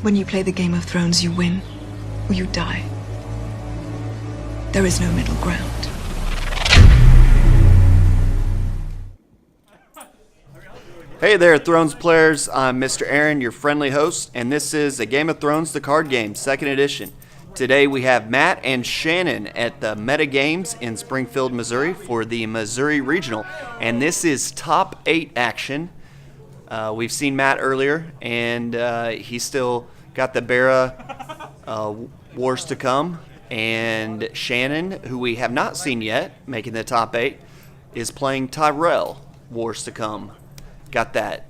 When you play the Game of Thrones, you win or you die. There is no middle ground. Hey there, Thrones players. I'm Mr. Aaron, your friendly host, and this is a Game of Thrones The Card Game, 2nd edition. Today we have Matt and Shannon at the Meta Games in Springfield, Missouri for the Missouri Regional, and this is top 8 action. We've seen Matt earlier, and he's still got the Barra Wars to come, and Shannon, who we have not seen yet, making the top 8, is playing Tyrell Wars to come. Got that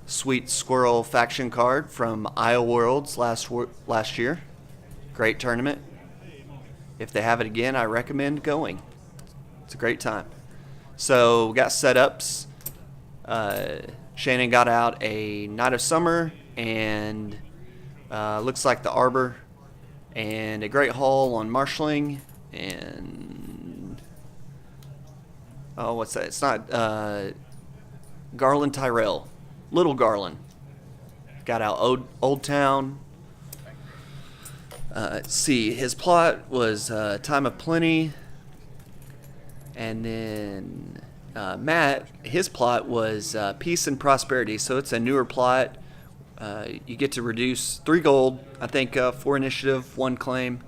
sweet squirrel faction card from Isle Worlds last year. Great tournament. If they have it again, I recommend going. It's a great time. So we got setups. Shannon got out a Knight of Summer and looks like the Arbor and a Great Hall on Marshalling and what's that? It's not Garland Tyrell. Little Garland. Got out Old Town. Let's see. His plot was Time of Plenty. And then Matt, his plot was Peace and Prosperity. So it's a newer plot. You get to reduce 3 gold, I think 4 initiative, 1 claim.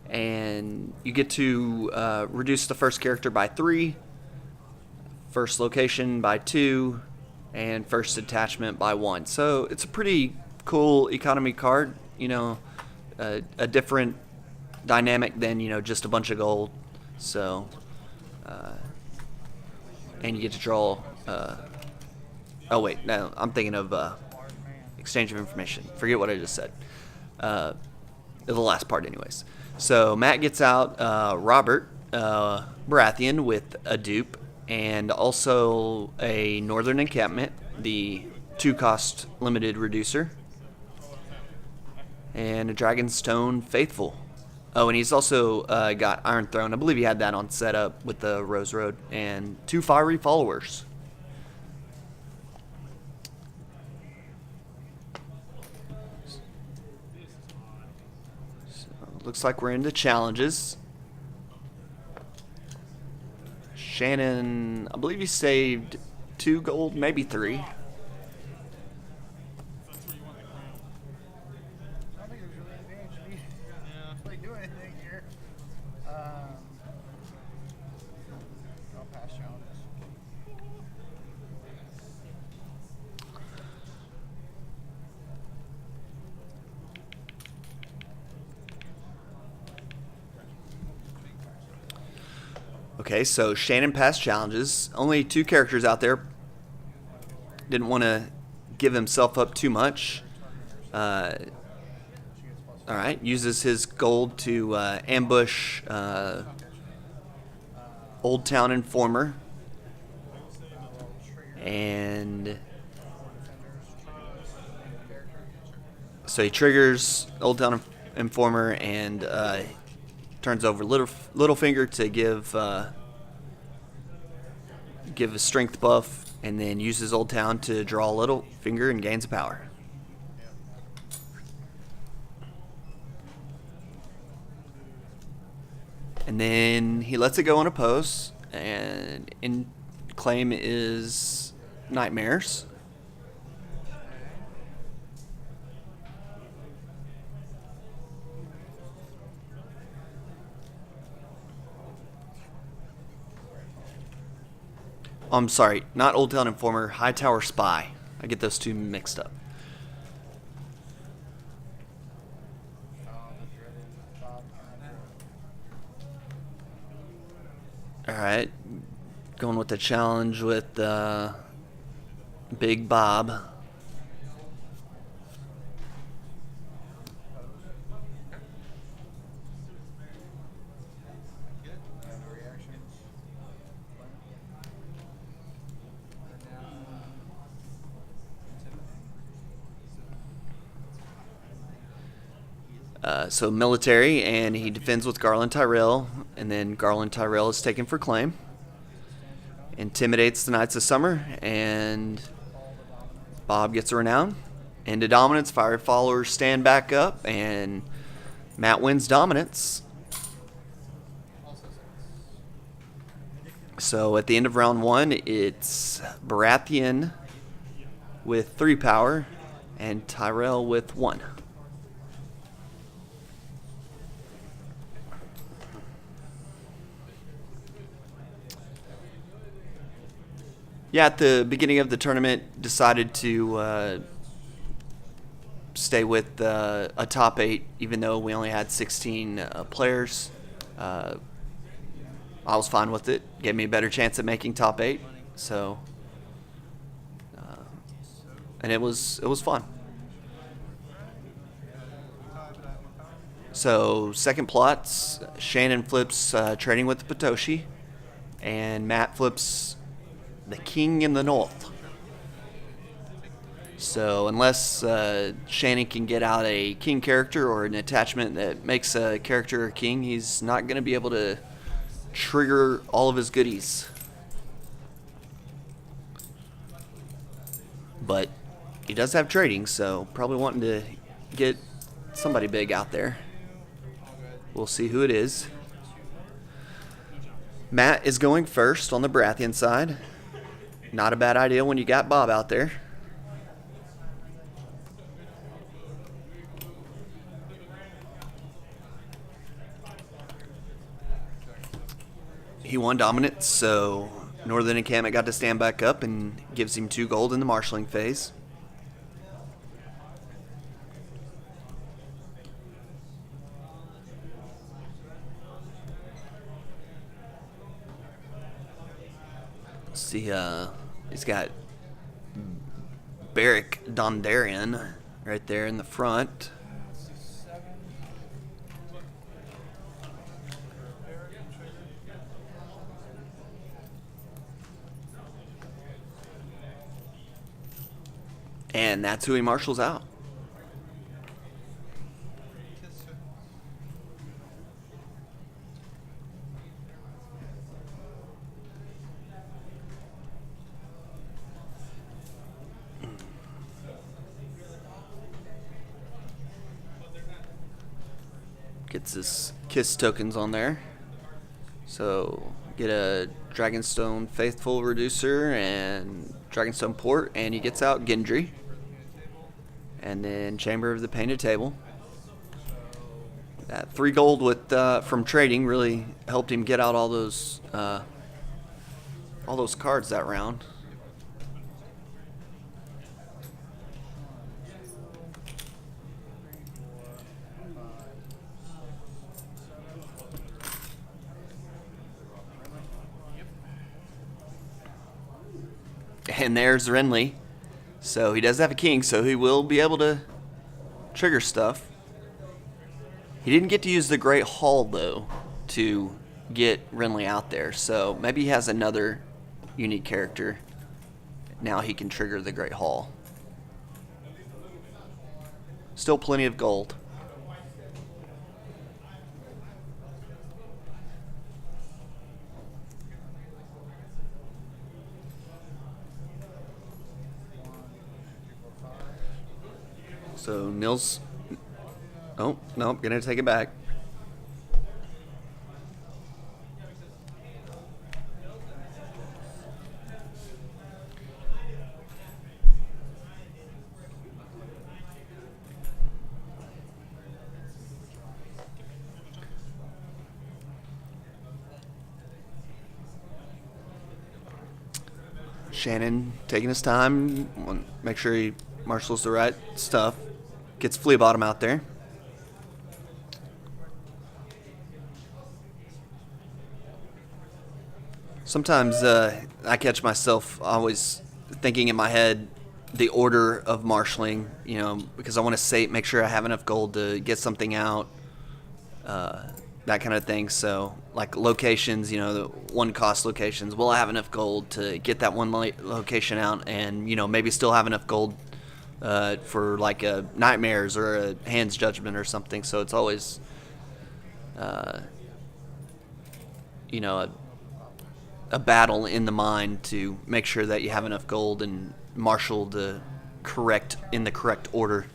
And you get to reduce the first character by 3. First location by 2, and first attachment by 1. So it's a pretty cool economy card, a different dynamic than, just a bunch of gold. So, and you get to draw, oh wait, no, I'm thinking of exchange of information. Forget what I just said. The last part anyways. So Matt gets out Robert Baratheon with a dupe, and also a Northern Encampment, the 2-cost limited reducer, and a Dragonstone Faithful. Oh, and he's also got Iron Throne. I believe he had that on setup with the Rose Road, and 2 Fiery Followers. So, looks like we're into challenges. Shannon, I believe he saved 2 gold, maybe 3. I don't think there's really advantage to me. Really do anything here. I'll pass challenges. Okay, so Shannon passed challenges. Only 2 characters out there. Didn't want to give himself up too much. Alright, uses his gold to ambush Old Town Informer. And so he triggers Old Town Informer and turns over Littlefinger to give a strength buff, and then uses Old Town to draw Littlefinger and gains a power. And then he lets it go unopposed, and in claim is Nightmares. I'm sorry, not Old Town Informer, Hightower Spy. I get those 2 mixed up. Alright, going with the challenge with Big Bob. So military, and he defends with Garland Tyrell, and then Garland Tyrell is taken for claim. Intimidates the Knights of Summer, and Bob gets a renown. Into dominance, fire followers stand back up, and Matt wins dominance. So at the end of round 1, it's Baratheon with 3 power and Tyrell with 1. Yeah, at the beginning of the tournament, decided to stay with a top 8, even though we only had 16 players. I was fine with it. Gave me a better chance at making top 8. So, and it was fun. So second plots, Shannon flips trading with the Potoshi, and Matt flips the King in the North. So unless Shannon can get out a king character or an attachment that makes a character a king, he's not going to be able to trigger all of his goodies. But he does have trading, so probably wanting to get somebody big out there. We'll see who it is. Matt is going first on the Baratheon side. Not a bad idea when you got Bob out there. He won dominance, so Northern Encampment got to stand back up and gives him 2 gold in the marshalling phase. See, he's got Beric Dondarrion right there in the front. And that's who he marshals out. Gets his kiss tokens on there. So get a Dragonstone Faithful Reducer and Dragonstone Port, and he gets out Gendry. And then Chamber of the Painted Table. That 3 gold with from trading really helped him get out all those cards that round. And there's Renly. So he does have a king, so he will be able to trigger stuff. He didn't get to use the Great Hall, though, to get Renly out there. So maybe he has another unique character. Now he can trigger the Great Hall. Still plenty of gold. So Nils, oh, no, gonna take it back. Shannon taking his time, make sure he marshals the right stuff. Gets Flea Bottom out there. Sometimes I catch myself always thinking in my head the order of marshaling, you know, because I want to make sure I have enough gold to get something out, that kind of thing. So, like locations, you know, the 1-cost locations, will I have enough gold to get that one location out and, you know, maybe still have enough gold for like a Nightmares or a Hand's Judgment or something. So it's always, you know, a battle in the mind to make sure that you have enough gold and marshal the in the correct order.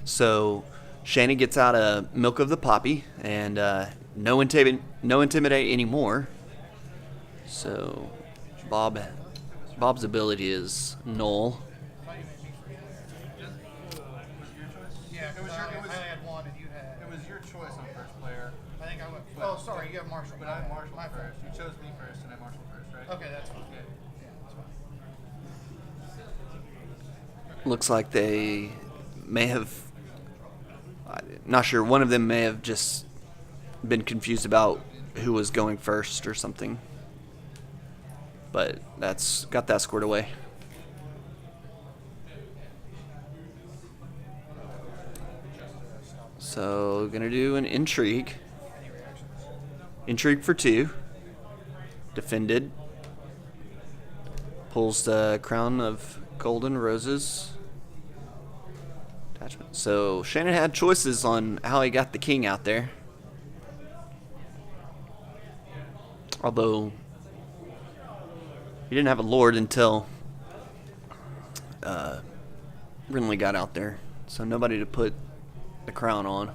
So Shannon gets out a Milk of the Poppy, and no intimidate anymore. So Bob's ability is null. Yeah, it was your. I had one, and you had. It was your choice on first player. I think I went. Oh, sorry, you have Marshall. But I marshalled My fault. first. You chose me first, and I marshalled first, right? Okay, that's fine. Okay. Yeah, that's fine. Looks like they may have, I'm not sure, one of them may have just been confused about who was going first or something. But that's got that squared away. So gonna do an intrigue. Intrigue for 2. Defended. Pulls the crown of golden roses. Attachment. So Shannon had choices on how he got the king out there. Although he didn't have a lord until Renly got out there. So nobody to put the crown on.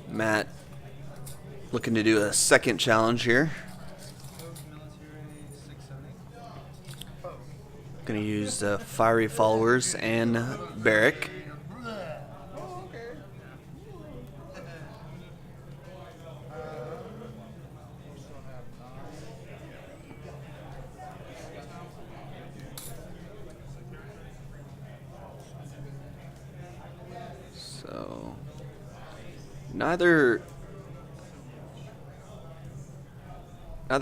Matt looking to do a second challenge here. Going to use the Fiery Followers and Barrack. Oh, okay. So neither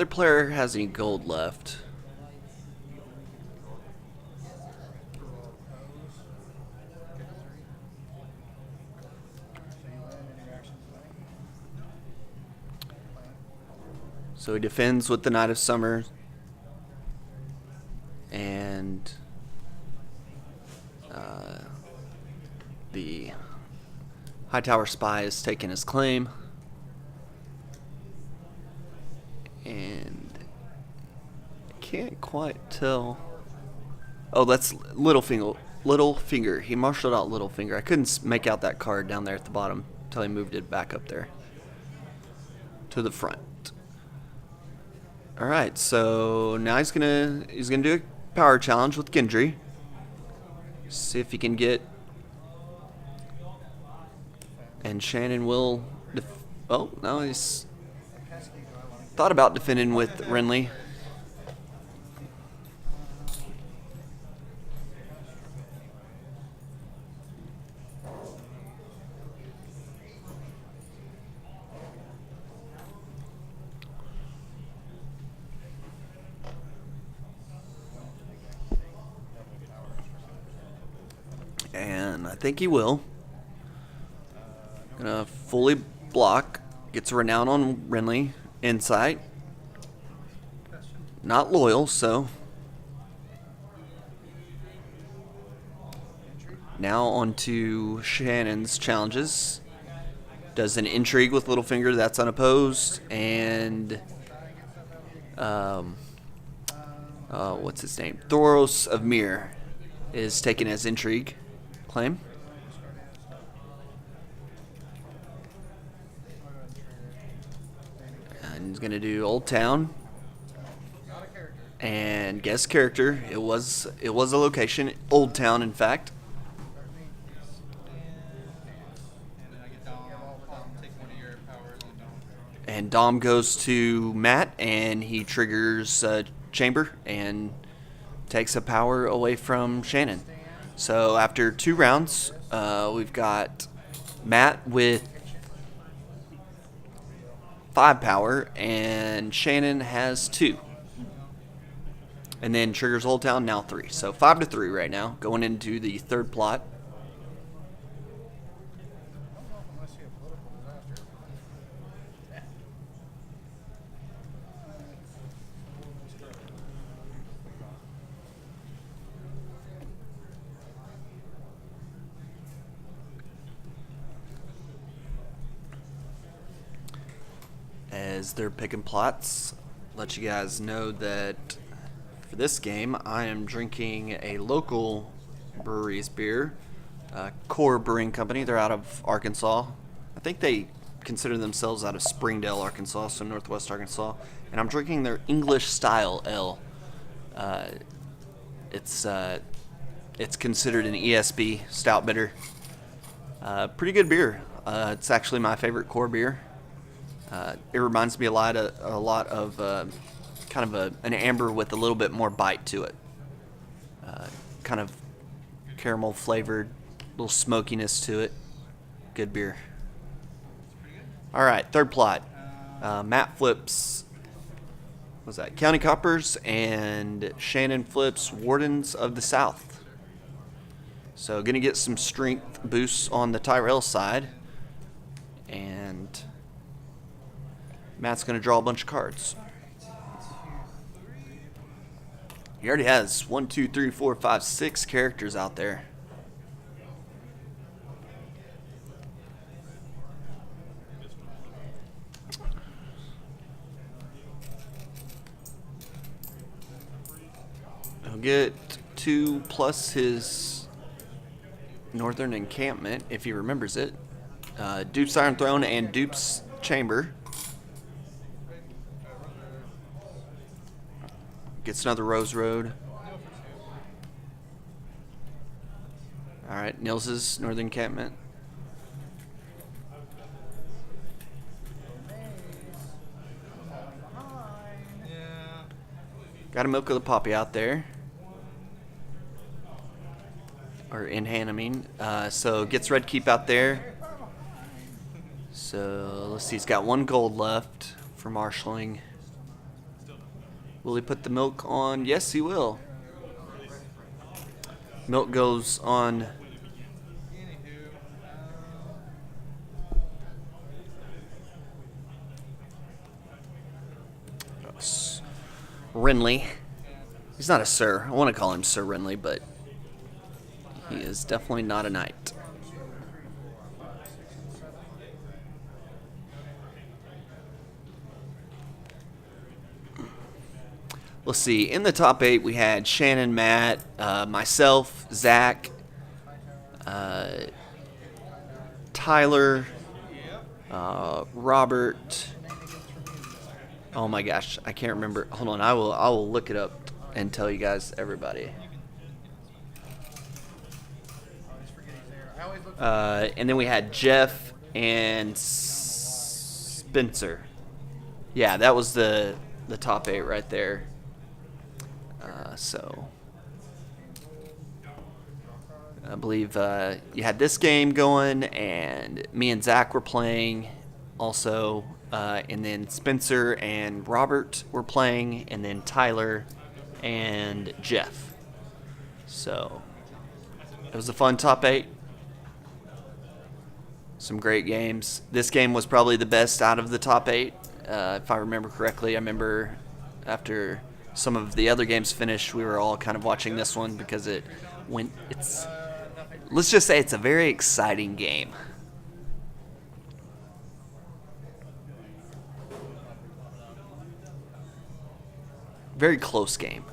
player has any gold left. So he defends with the Knight of Summer, and the Hightower Spy has taken his claim, and can't quite tell. Oh, that's Littlefinger. He marshaled out Littlefinger. I couldn't make out that card down there at the bottom until he moved it back up there to the front. All right, so now he's gonna do a power challenge with Gendry. See if he can get. And Shannon will. Oh no, he's thought about defending with Renly. And I think he will. Gonna fully block. Gets a renown on Renly. Insight. Not loyal, so. Now on to Shannon's challenges. Does an intrigue with Littlefinger, that's unopposed. And what's his name? Thoros of Myr is taken as intrigue claim. And he's gonna do Old Town. And guest character. It was a location, Old Town, in fact. And Dom goes to Matt, and he triggers Chamber and takes a power away from Shannon. So after 2 rounds, we've got Matt with 5 power, and Shannon has 2. And then triggers Old Town, now 3. So 5-3 right now, going into the third plot. as they're picking plots, let you guys know that for this game, I am drinking a local brewery's beer, Core Brewing Company. They're out of Arkansas. I think they consider themselves out of Springdale, Arkansas, so northwest Arkansas. And I'm drinking their English style ale. It's considered an ESB stout bitter. Pretty good beer. It's actually my favorite Core beer. It reminds me a lot of kind of an amber with a little bit more bite to it. Kind of caramel flavored, little smokiness to it. Good beer. All right, third plot. Matt flips, what's that? County Coppers, and Shannon flips Wardens of the South. So gonna get some strength boosts on the Tyrell side, and Matt's gonna draw a bunch of cards. He already has 1, 2, 3, 4, 5, 6 characters out there. He'll get 2 plus his Northern Encampment, if he remembers it. Dupe's Iron Throne and Dupe's Chamber. Gets another Rose Road. Alright, Nils's Northern Encampment. Got a Milk of the Poppy out there. Or in hand, I mean. So gets Red Keep out there. So let's see, he's got 1 gold left for marshalling. Will he put the milk on? Yes, he will. Milk goes on. Renly. He's not a Sir. I want to call him Sir Renly, but he is definitely not a knight. Let's see. In the top 8, we had Shannon, Matt, myself, Zach, Tyler, Robert. Oh my gosh, I can't remember. Hold on, I will look it up and tell you guys everybody. And then we had Jeff and Spencer. Yeah, that was the top 8 right there. So I believe you had this game going, and me and Zach were playing also, and then Spencer and Robert were playing, and then Tyler and Jeff. So it was a fun top 8. Some great games. This game was probably the best out of the top 8, if I remember correctly. I remember after some of the other games finished, we were all kind of watching this one because let's just say it's a very exciting game. Very close game.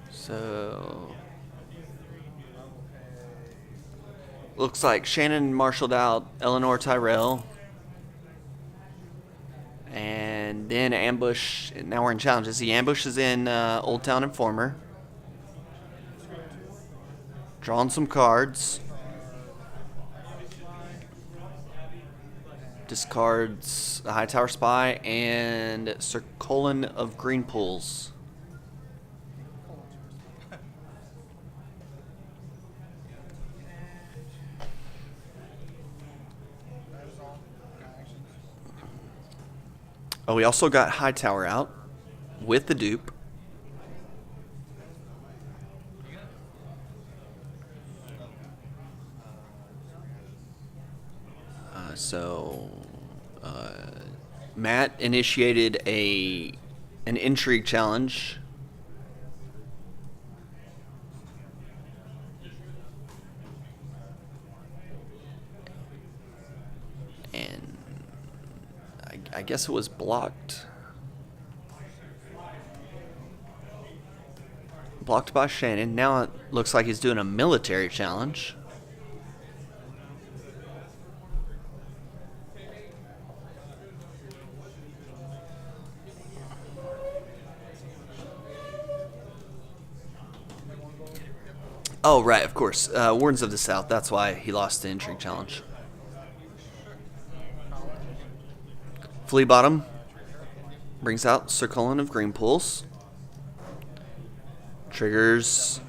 So looks like Shannon marshaled out Eleanor Tyrell, and then ambush. Now we're in challenges. He ambushes in Old Town Informer, drawing some cards, discards the Hightower Spy and Sir Colin of Green Pools. Oh, we also got Hightower out with the dupe. So Matt initiated an intrigue challenge. And I guess it was blocked. Blocked by Shannon. Now it looks like he's doing a military challenge. Oh, right, of course. Wardens of the South. That's why he lost the intrigue challenge. Flea Bottom brings out Sir Cullen of Green Pools. Triggers.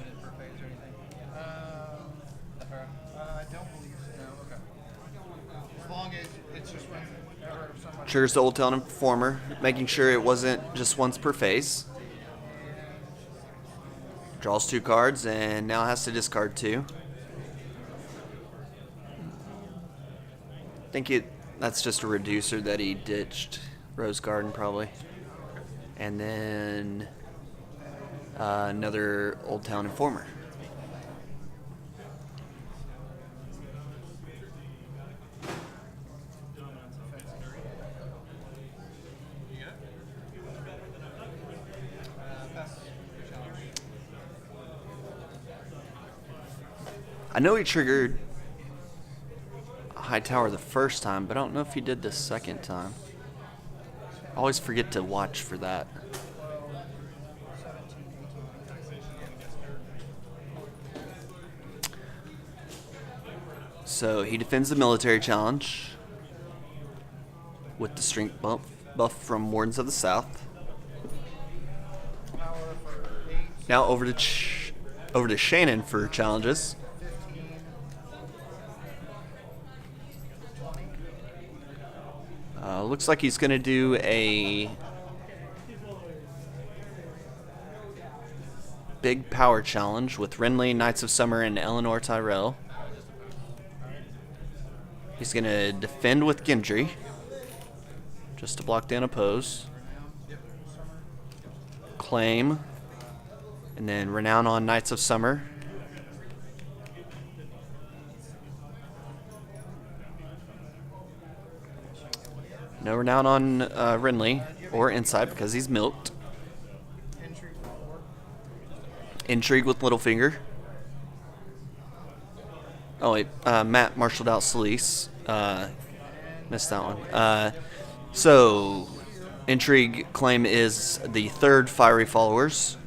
I don't believe so. No, okay. As long as it's just whenever someone. Triggers the Old Town Informer, making sure it wasn't just once per phase. Draws 2 cards and now has to discard 2. I think that's just a reducer that he ditched. Rose Garden probably. And then another Old Town Informer. I know he triggered a high tower the first time, but I don't know if he did the second time. I always forget to watch for that. So he defends the military challenge with the strength buff from Wardens of the South. Now over to Shannon for challenges. Looks like he's going to do a big power challenge with Renly, Knights of Summer, and Eleanor Tyrell. He's going to defend with Gendry, just to block down oppose. Claim, and then Renown on Knights of Summer. No Renown on Renly or Insight because he's milked. Intrigue with Littlefinger. Oh wait, Matt marshaled out Selyse. Missed that one. So, Intrigue Claim is the 3rd Fiery Followers.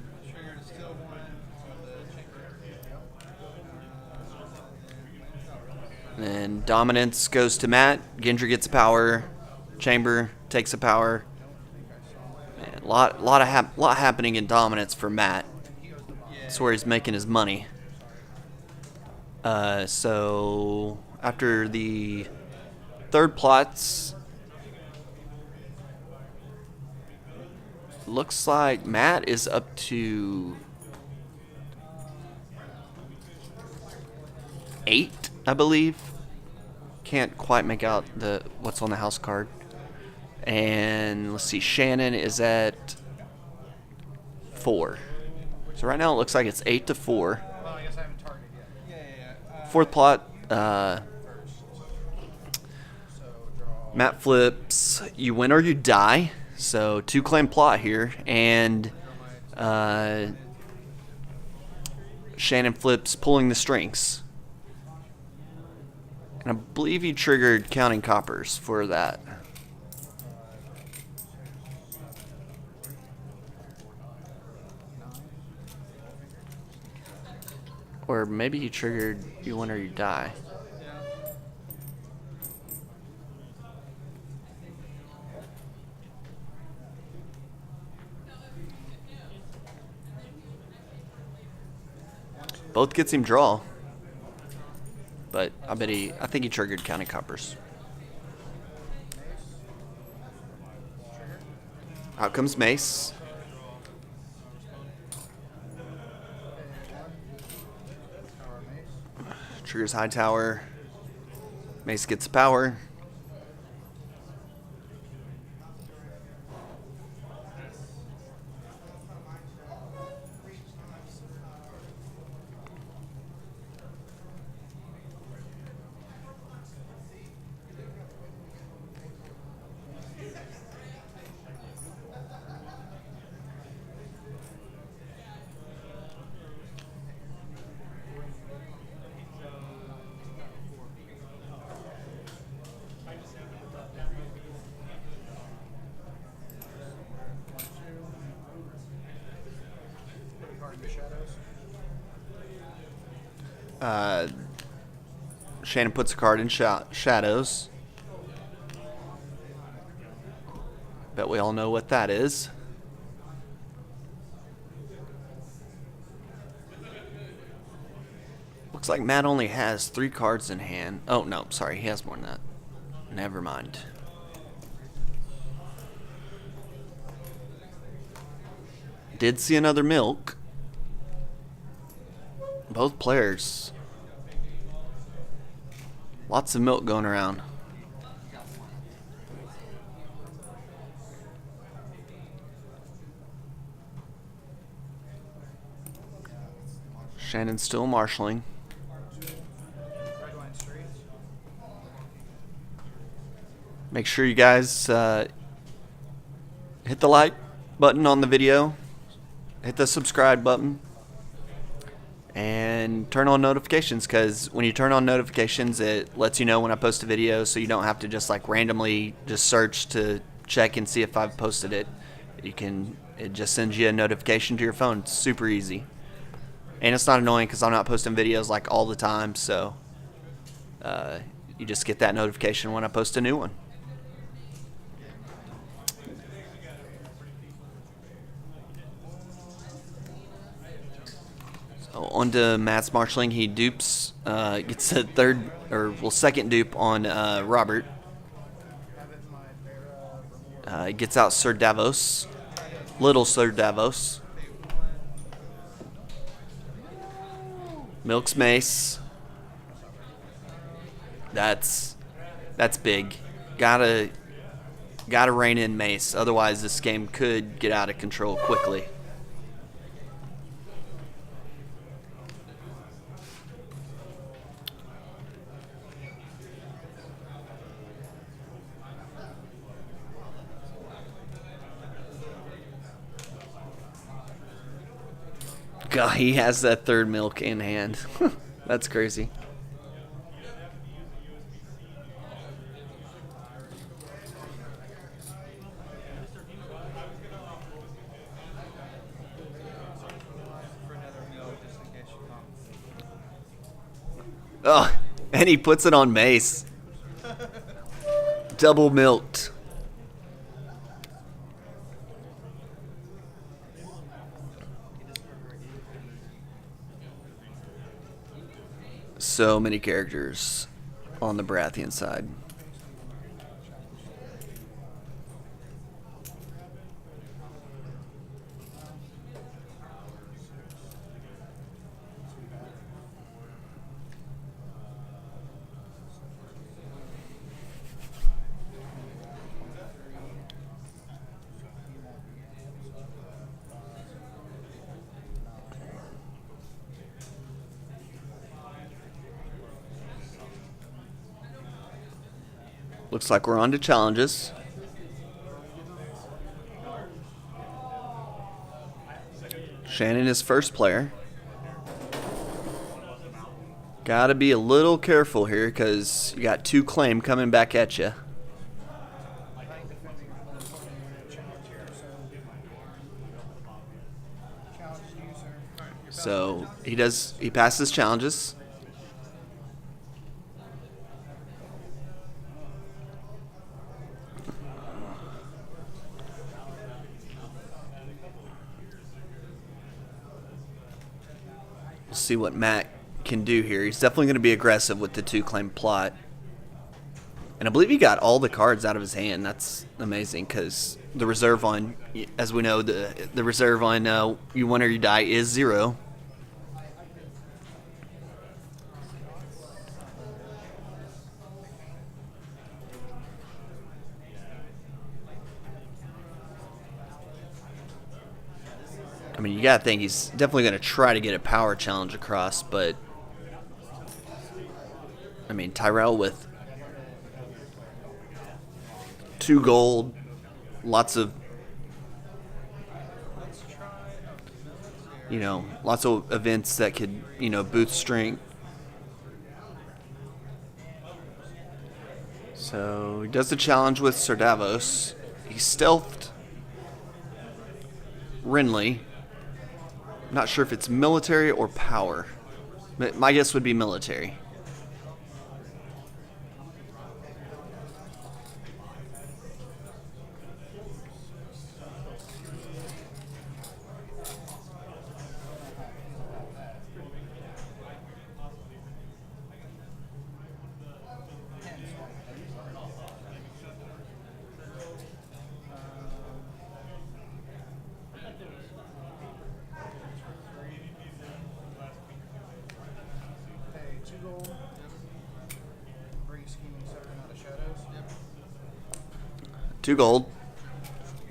And Dominance goes to Matt. Gendry gets a power. Chamber takes a power. Man, lot happening in Dominance for Matt. That's where he's making his money. So after the 3rd plots, looks like Matt is up to 8, I believe. Can't quite make out what's on the house card. And let's see, Shannon is at 4. So right now it looks like it's 8-4. Well, I guess I haven't targeted yet. 4th plot, Matt flips, you win or you die. So 2 claim plot here, and Shannon flips pulling the strings. And I believe he triggered counting coppers for that. Or maybe he triggered you win or you die. Both gets him draw. But I think he triggered counting coppers. Out comes Mace. Triggers High Tower. Mace gets power. Shadows. Shannon puts a card in shadows. Bet we all know what that is. Looks like Matt only has 3 cards in hand. Oh, no, sorry, he has more than that. Never mind. Did see another milk. Both players. Lots of milk going around. Shannon's still marshalling. Red line streets. Make sure you guys hit the like button on the video, hit the subscribe button, and turn on notifications, because when you turn on notifications it lets you know when I post a video, so you don't have to just like randomly just search to check and see if I've posted it. It just sends you a notification to your phone. It's super easy. And it's not annoying because I'm not posting videos like all the time, so you just get that notification when I post a new one. So on to Matt's marshalling. He dupes, gets a second dupe on Robert. He gets out Sir Davos, little Sir Davos. Milk's mace. That's big. Gotta rein in mace. Otherwise, this game could get out of control quickly. God, he has that third milk in hand. That's crazy. Oh, and he puts it on mace. Double milked. So many characters on the Baratheon side. Looks like we're on to challenges. Shannon is first player. Gotta be a little careful here because you got 2 claim coming back at you. So he passes challenges. We'll see what Matt can do here. He's definitely going to be aggressive with the 2 claim plot. And I believe he got all the cards out of his hand. That's amazing because the reserve on, as we know, the reserve on you win or you die is 0. I mean, you gotta think he's definitely gonna try to get a power challenge across, but I mean, Tyrell with 2 gold, lots of, lots of events that could, boost strength. So he does the challenge with Sir Davos. He stealthed Renly. I'm not sure if it's military or power. But my guess would be military. Pay 2 gold. Bring scheming Septon out of shadows. 2 gold.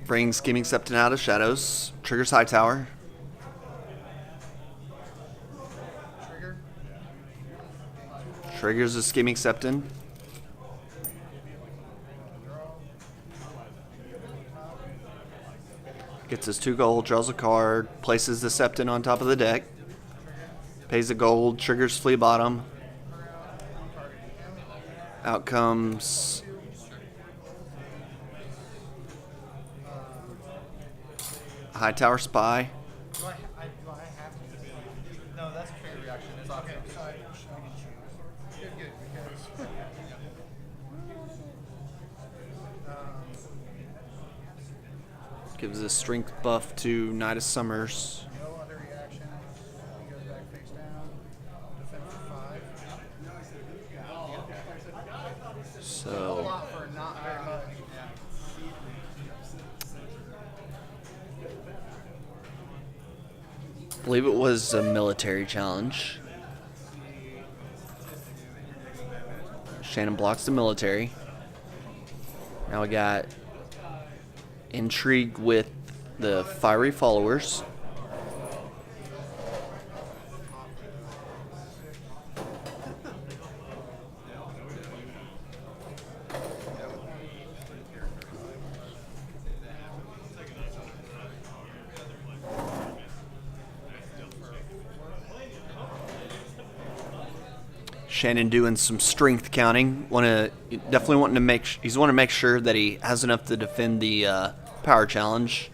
Bring Scheming Septon out of shadows. Triggers Hightower. Trigger. Triggers a Scheming Septon. Gets his 2 gold, draws a card, places the Septon on top of the deck. Pays a gold, triggers Flea Bottom. Out comes Hightower Spy. Do I have to? No, that's a trigger reaction. It's Okay, optional. so I can choose. Good, because. Gives a strength buff to Knight of Summers. No other reactions. He goes back face down. Defend for 5. A So lot for not very much. I believe it was a military challenge. Shannon blocks the military. Now we got intrigue with the fiery followers. Shannon doing some strength counting. Definitely wanting to he's want to make sure that he has enough to defend the power challenge.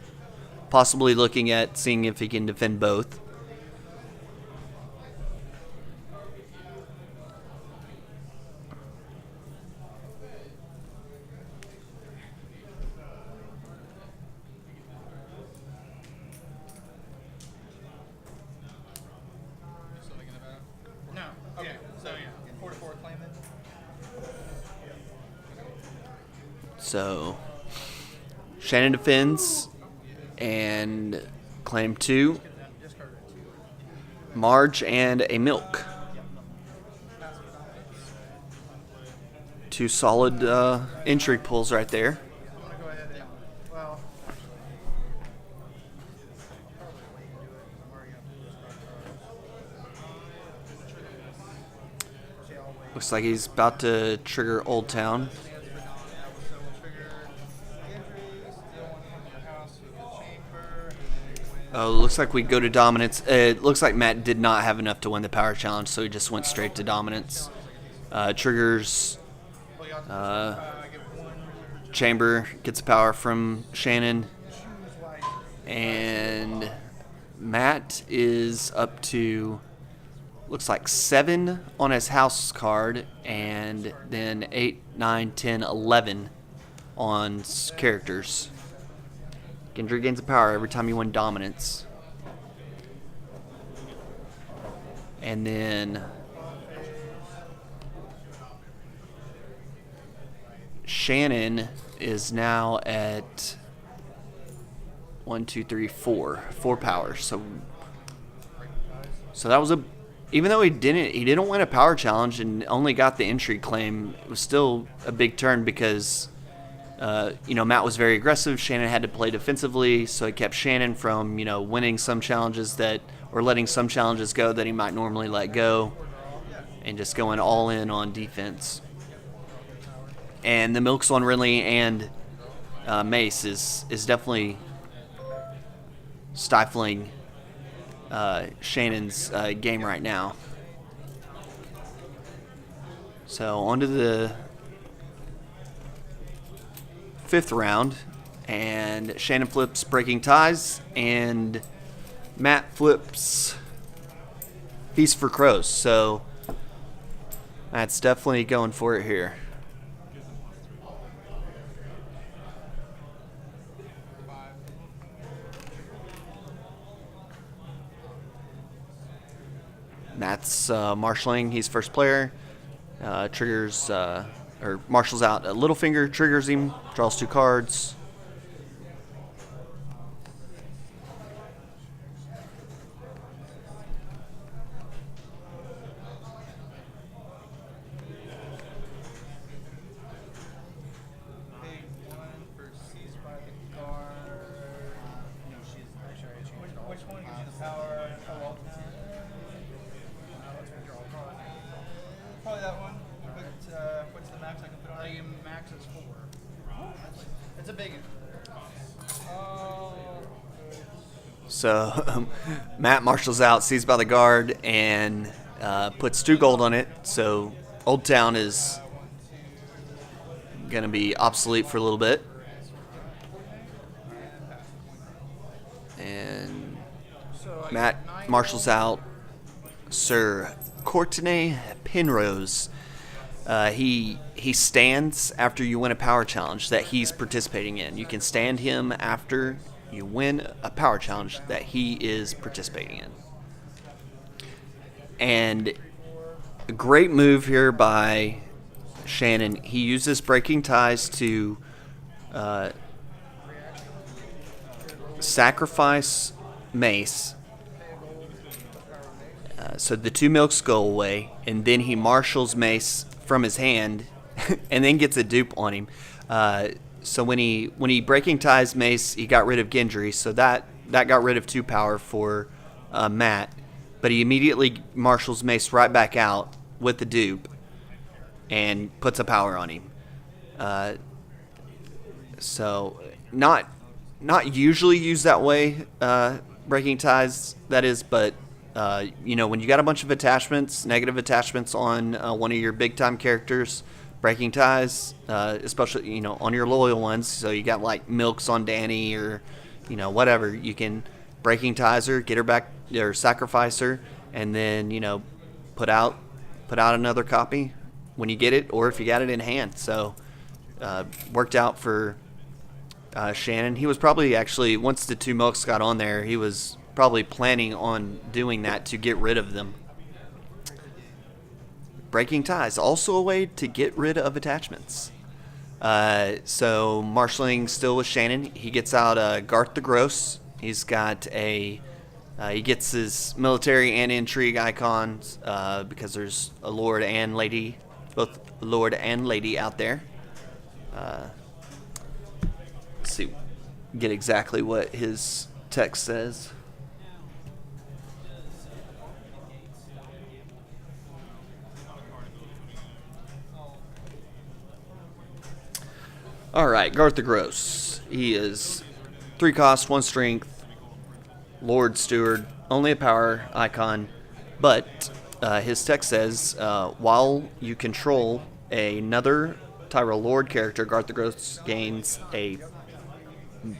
Possibly looking at seeing if he can defend both. Still thinking about it? No. Okay, so yeah, 4 claim it. So Shannon defends and claim 2. Marge and a milk. 2 solid intrigue pulls right there. I'm going to go ahead and. Well. Looks like he's about to trigger Old Town. Oh, looks like we go to dominance. It looks like Matt did not have enough to win the power challenge, so he just went straight to dominance. Triggers Chamber, gets power from Shannon. And Matt is up to, looks like 7 on his house card, and then 8, 9, 10, 11 on characters. Gendry gains a power every time you win dominance. And then Shannon is now at 1, 2, 3, 4 powers. So that was even though he didn't win a power challenge and only got the intrigue claim, it was still a big turn because Matt was very aggressive. Shannon had to play defensively, so it kept Shannon from, winning some challenges or letting some challenges go that he might normally let go, and just going all in on defense. And the milks on Renly and Mace is definitely stifling Shannon's game right now. So on to the 5th round, and Shannon flips Breaking Ties, and Matt flips Feast for Crows, so Matt's definitely going for it here. Matt's marshaling. He's first player. Triggers or marshals out a little finger, triggers him, draws 2 cards. Big one for seized by the guard. No, she's actually I changed it all. Which one gives you the power? Oh, all the time. Probably that one. What's the max I can put on it? Max is 4. It's a big one. So Matt marshals out, seized by the guard, and puts 2 gold on it. So Old Town is going to be obsolete for a little bit. And Matt marshals out Sir Courtenay Penrose. He stands after you win a power challenge that he's participating in. You can stand him after you win a power challenge that he is participating in. And a great move here by Shannon. He uses Breaking Ties to sacrifice Mace. So the 2 milks go away, and then he marshals Mace from his hand and then gets a dupe on him. So when he Breaking Ties Mace, he got rid of Gendry, so that got rid of 2 power for Matt. But he immediately marshals Mace right back out with the dupe and puts a power on him. So not usually used that way, Breaking Ties, that is, but when you got a bunch of attachments, negative attachments on one of your big-time characters, Breaking Ties, especially, on your loyal ones, so you got, like, Milks on Dany or, whatever, you can Breaking Ties her, get her back, or sacrifice her, and then, put out another copy when you get it, or if you got it in hand. So, worked out for Shannon. He was probably actually, once the 2 Milks got on there, he was probably planning on doing that to get rid of them. Breaking Ties, also a way to get rid of attachments. So marshaling still with Shannon. He gets out Garth the Gross. He's got he gets his military and intrigue icons because there's a lord and lady, both lord and lady out there. Let's see, get exactly what his text says. Alright, Garth the Gross. He is 3 cost, 1 strength, Lord Steward, only a power icon, but his text says, while you control another Tyrell Lord character, Garth the Gross gains a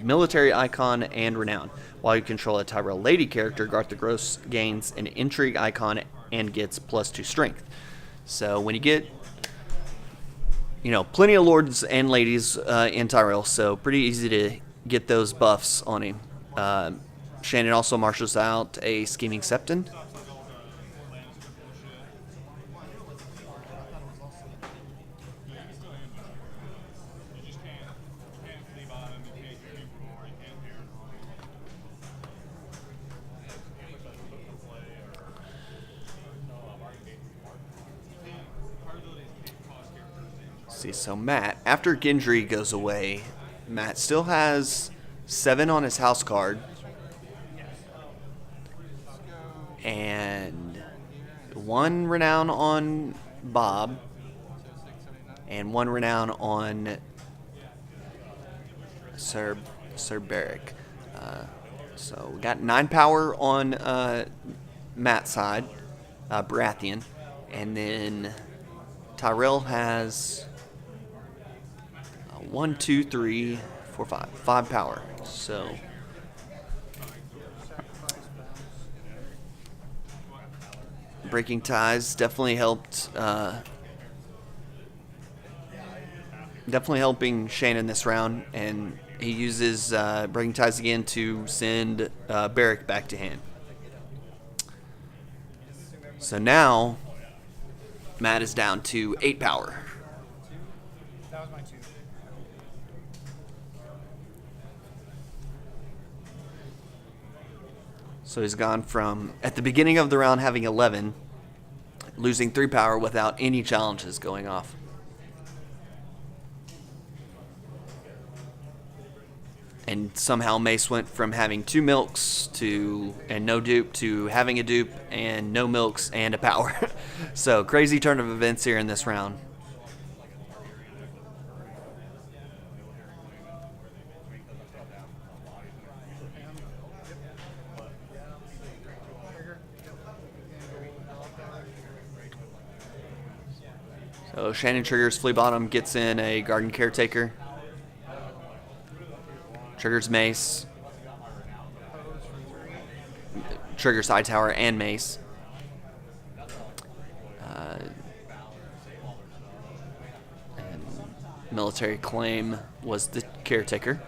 military icon and renown. While you control a Tyrell Lady character, Garth the Gross gains an intrigue icon and gets +2 strength. So when you get plenty of lords and ladies in Tyrell, so pretty easy to get those buffs on him. Shannon also marshals out a Scheming Septon. See, so Matt, after Gendry goes away, Matt still has 7 on his house card. And 1 renown on Bob. And 1 renown on Sir Beric. So we got 9 power on Matt's side, Baratheon. And then Tyrell has 1, 2, 3, 4, 5 power. So Breaking ties definitely helped. Definitely helping Shannon this round, and he uses breaking ties again to send Barrick back to hand. So now Matt is down to 8 power. That was my 2. So he's gone from, at the beginning of the round, having 11, losing 3 power without any challenges going off. And somehow Mace went from having 2 milks and no dupe to having a dupe and no milks and a power. So crazy turn of events here in this round. So Shannon triggers Flea Bottom, gets in a Garden Caretaker. Triggers Mace. Triggers Hightower and Mace. And Military Claim was the Caretaker.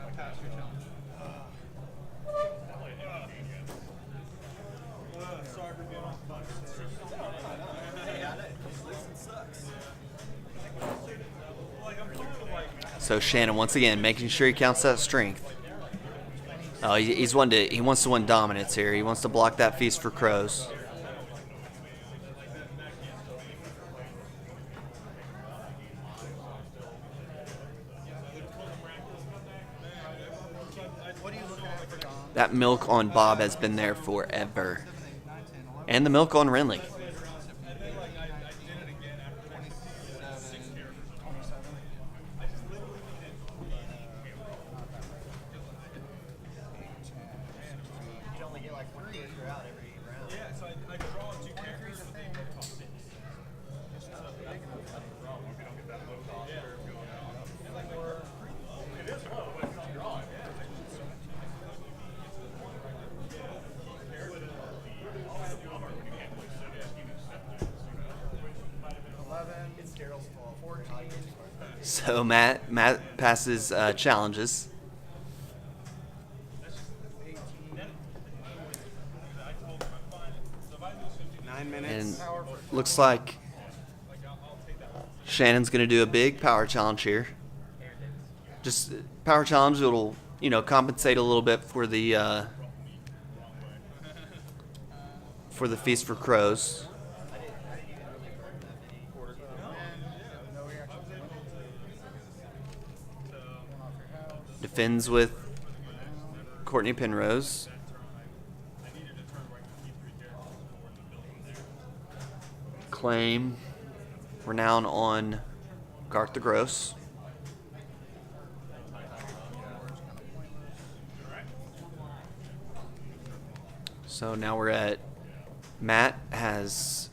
So Shannon once again making sure he counts that strength. Oh, he wants to win dominance here. He wants to block that Feast for Crows. That milk on Bob has been there forever. And the milk on Renly. So Matt passes challenges. And looks like Shannon's going to do a big power challenge here. Just power challenge, it'll, compensate a little bit for the Feast for Crows. Defends with Courtney Penrose. Claim Renown on Garth the Gross. So now we're at Matt has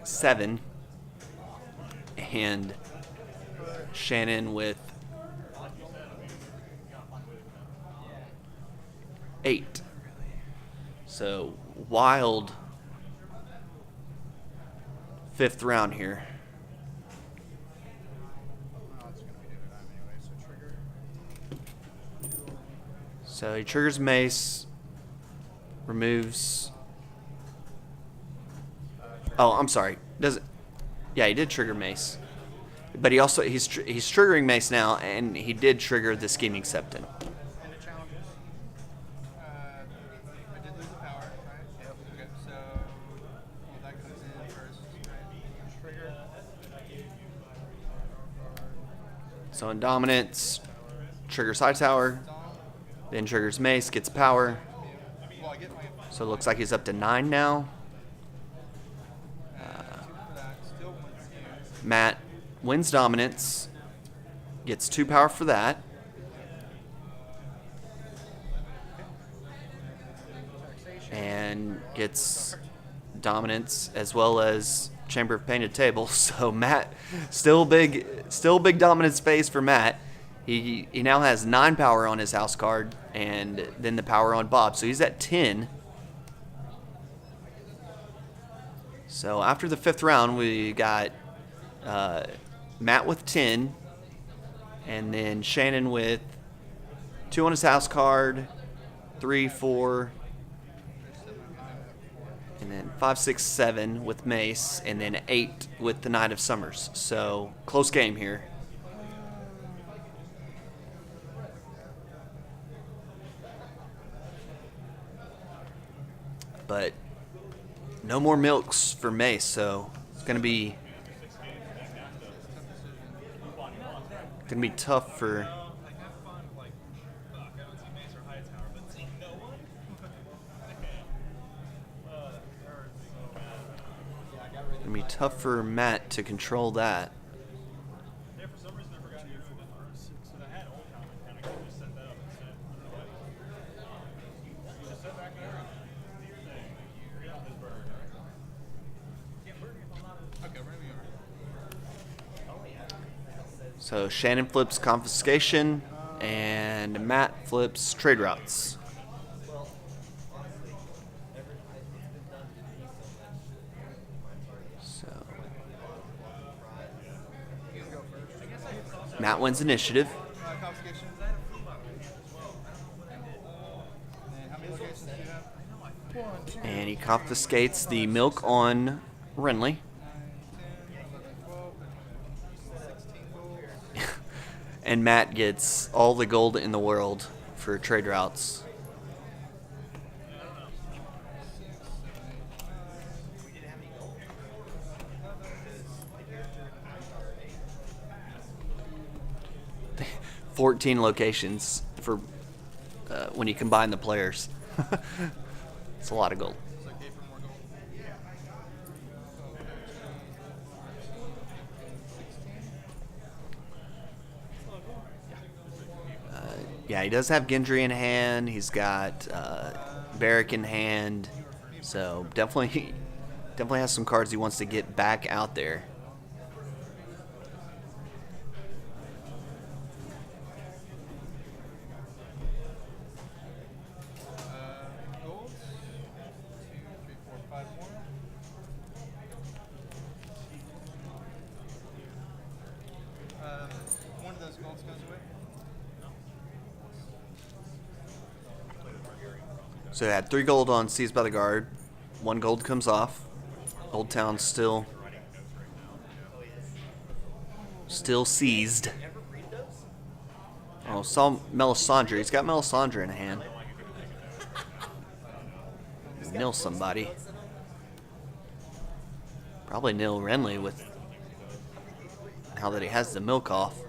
7 and Shannon with 8. So wild 5th round here. So he triggers Mace, removes. Oh, I'm sorry. Does it? Yeah, he did trigger Mace, but he's triggering Mace now, and he did trigger the Scheming Septon. So in dominance, triggers Hightower, then triggers Mace, gets power. So it looks like he's up to 9 now. Matt wins dominance, gets 2 power for that. And gets dominance as well as Chamber of Painted Tables. So Matt, still big dominance phase for Matt. He now has 9 power on his house card, and then the power on Bob. So he's at 10. So after the 5th round, we got Matt with 10, and then Shannon with 2 on his house card, 3, 4, and then 5, 6, 7 with Mace, and then 8 with the Knight of Summers. So close game here. But no more milks for Mace, so it's gonna be tough for. Gonna be tough for Matt to control that. So Shannon flips confiscation, and Matt flips trade routes. So Matt wins initiative, Confiscation. And how many locations do you have? 1, 2, and he confiscates the milk on Renly. 12, 16 gold. And Matt gets all the gold in the world for trade routes. $14 locations for when you combine the players. It's a lot of gold. So gave her more gold. Yeah, he does have Gendry in hand. He's got Barrack in hand. So definitely has some cards he wants to get back out there. Gold. 2, 3, 4, 5 more. One of those golds goes away. So he had 3 gold on Seized by the Guard. 1 gold comes off. Old Town's still seized. Oh, saw Melisandre. He's got Melisandre in hand. Nil somebody. Probably nil Renly with now that he has the milk off.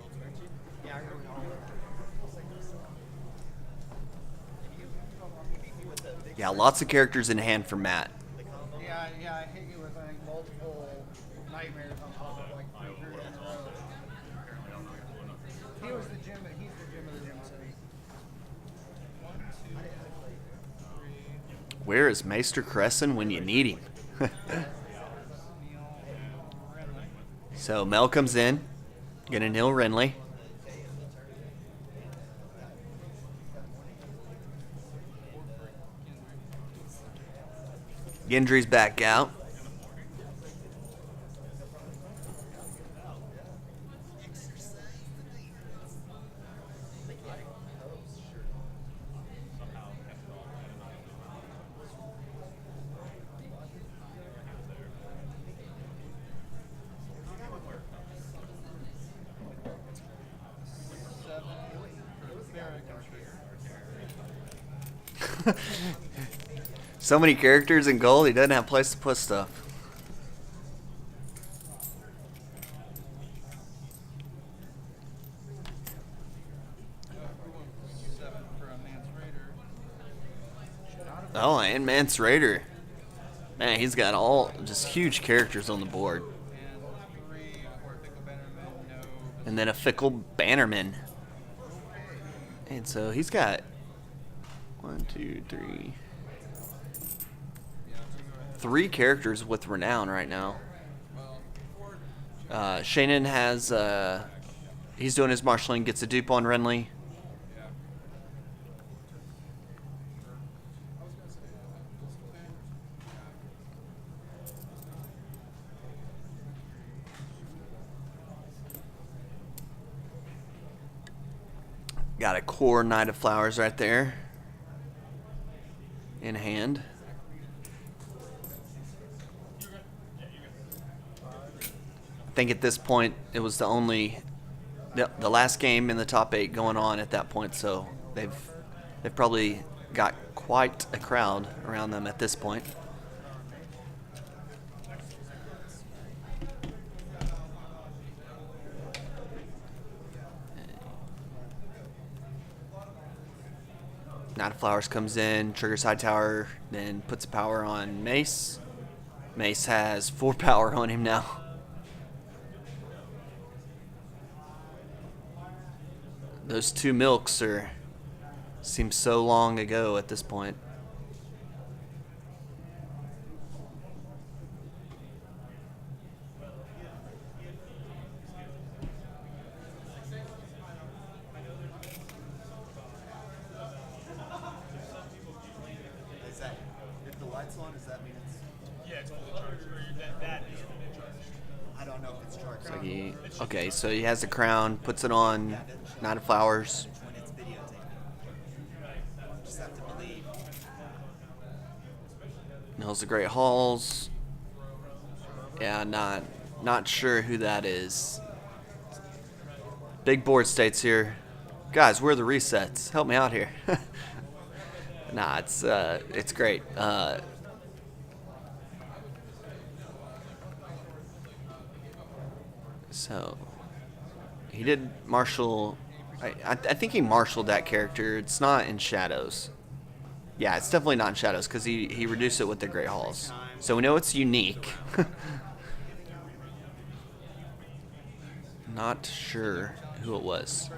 Yeah, lots of characters in hand for Matt. Yeah, I hit you with like multiple nightmares on top of like 3 in a row. He was the gym, but he's the gym of the gym city. 1, 2, 3. Where is Maester Crescent when you need him? So Mel comes in, gonna nil Renly. Gendry's back out. So many characters in gold, he doesn't have a place to put stuff. Oh, and Mance Raider. Man, he's got all just huge characters on the board. And then a Fickle Bannerman. And so he's got 1, 2, 3. 3 characters with renown right now. Shannon has he's doing his marshalling, gets a dupe on Renly. Got a core Knight of Flowers right there in hand. I think at this point it was the last game in the top 8 going on at that point, so they've probably got quite a crowd around them at this point. Knight of Flowers comes in, triggers Hightower, then puts a power on Mace. Mace has 4 power on him now. Those 2 milks seem so long ago at this point. If the light's on, does that mean it's... Yeah, it's only charged. Or that is charged. I don't know if it's charged. Okay, so he has the crown, puts it on Knight of Flowers. When it's videotaping. Just have to believe. Knows the Great Halls. Yeah, not sure who that is. Big board states here. Guys, where are the resets? Help me out here. Nah, it's great. So he did marshal. I think he marshaled that character. It's not in Shadows. Yeah, it's definitely not in Shadows because he reduced it with the Great Halls. So we know it's unique. Not sure who it was.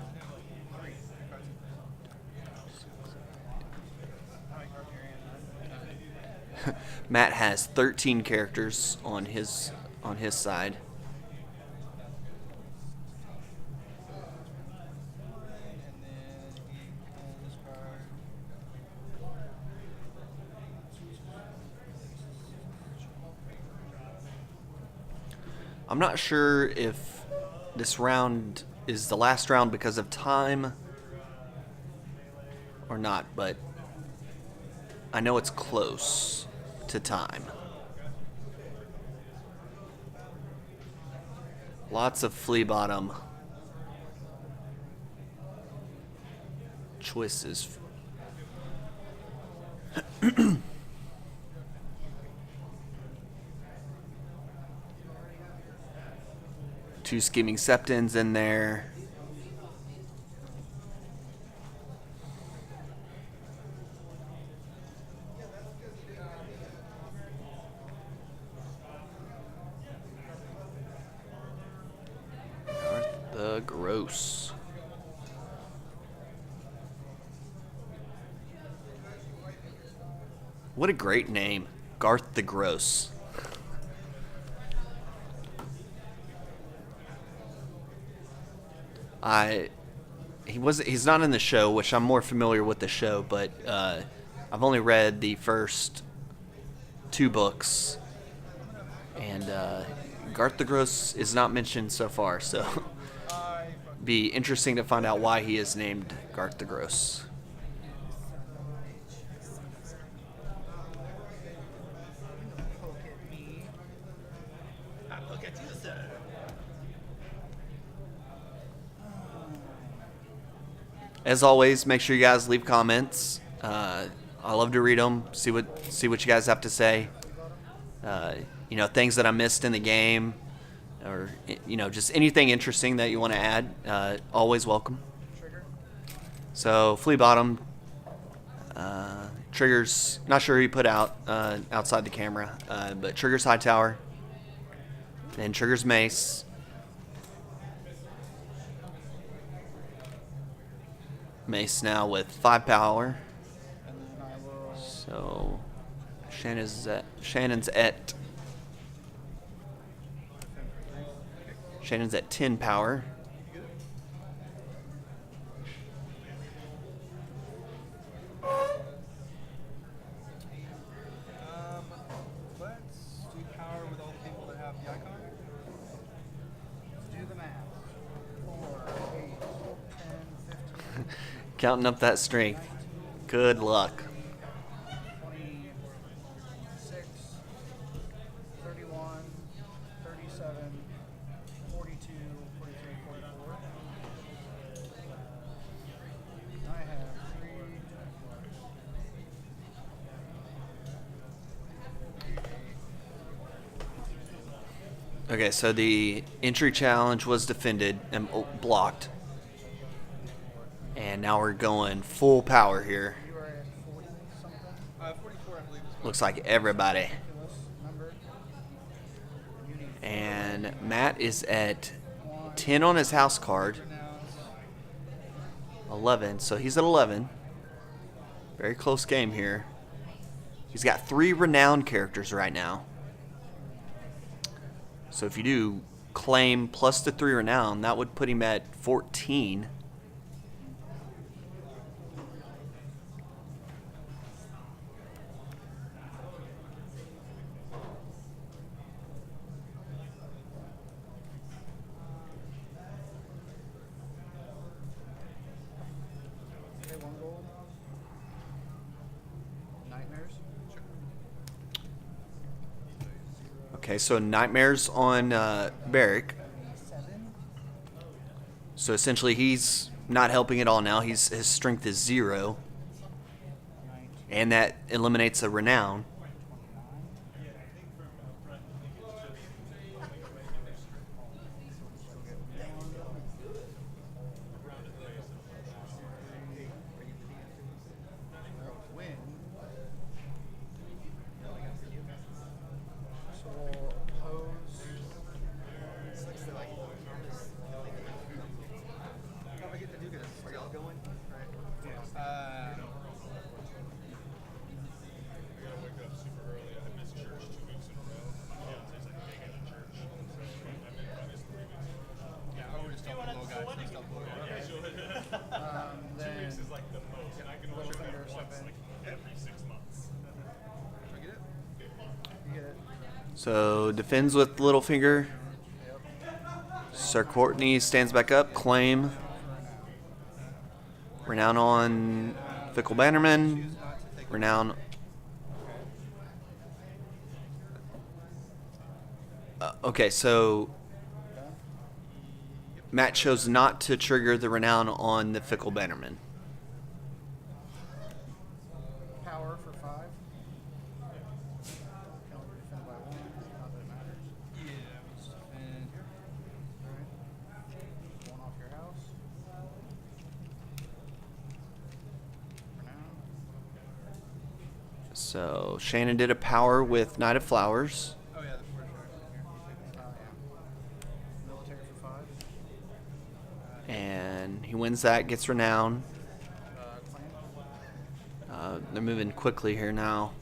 Matt has 13 characters on his side. I'm not sure if this round is the last round because of time or not, but I know it's close to time. Lots of flea bottom choices. Two scheming septons in there. The Gross. What a great name, Garth the Gross. He's not in the show, which I'm more familiar with the show, but I've only read the first 2 books, and Garth the Gross is not mentioned so far, so be interesting to find out why he is named Garth the Gross. Poke at me. I look at you, sir. As always, make sure you guys leave comments. I love to read them, see what you guys have to say. Things that I missed in the game, or just anything interesting that you want to add. Always welcome. So flea bottom, triggers. Not sure who he put out outside the camera, but triggers Hightower, then triggers Mace. Mace now with 5 power. And then I will. So Shannon's at Shannon's at 10 power. Let's do power with all the people that have the icon. Do the math. 4, 8, 10, 15. Counting up that strength. Good luck. 26, 31, 37, 42, 43, 44. I have 3. Okay, so the entry challenge was defended and blocked. And now we're going full power here. You are at 40 something. 44, I believe. Looks like everybody. Ridiculous number. You need And Matt is at 10 on his house card. Renowns. 11, so he's at 11. Very close game here. He's got 3 renowned characters right now. So if you do claim plus the 3 renown, that would put him at 14. Okay, 1 gold. Nightmares. Okay, so Nightmares on Barrick. 7. So essentially he's not helping at all now. His strength is 0. And that eliminates a renown. 29. Win. So we'll oppose. Yeah, I would just tell the little guy. Just tell the little guy. Then Littlefinger 7. I get it? You get it. So defends with Littlefinger. Yep. Sir Courtney stands back up. Claim. Renown on Fickle Bannerman. Renown. Okay, so Matt chose not to trigger the renown on the Fickle Bannerman. Power for 5. Can only defend by 1. Not that it matters. Yeah. And Alright. 1 off your house. For now. So Shannon did a power with Knight of Flowers. oh yeah, the four sharks here. Yeah. Military for 5. And he wins that, gets renown. Clan. They're moving quickly here now.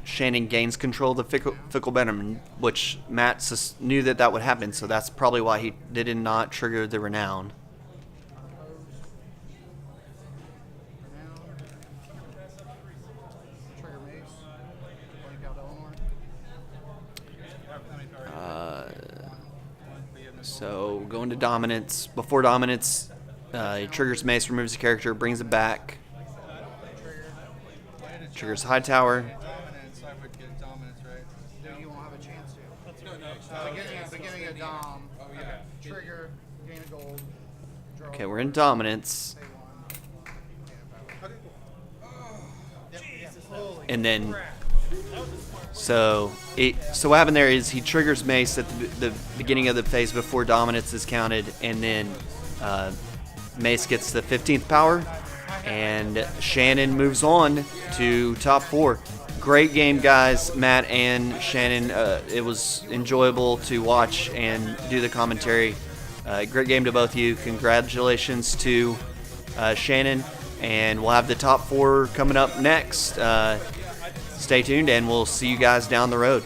Shannon gains control of the Fickle Bannerman, which Matt knew that would happen, so that's probably why he did not trigger the renown. Unopposed. Renown. Trigger mace. Blank out Eleanor. So going to dominance. Before dominance, he triggers mace, removes the character, brings it back. Triggers high tower. Dominance, I would get dominance, right? No, you won't have a chance to. No. Beginning of Dom. Oh yeah. Trigger. Gain a gold. Draw. Okay, we're in dominance. Pay 1. Okay, cool. Holy And then so what happened there is he triggers mace at the beginning of the phase before dominance is counted, and then mace gets the 15th power, and Shannon moves on to top 4. Great game, guys. Matt and Shannon, it was enjoyable to watch and do the commentary. Great game to both of you. Congratulations to Shannon, and we'll have the top 4 coming up next. Stay tuned, and we'll see you guys down the road.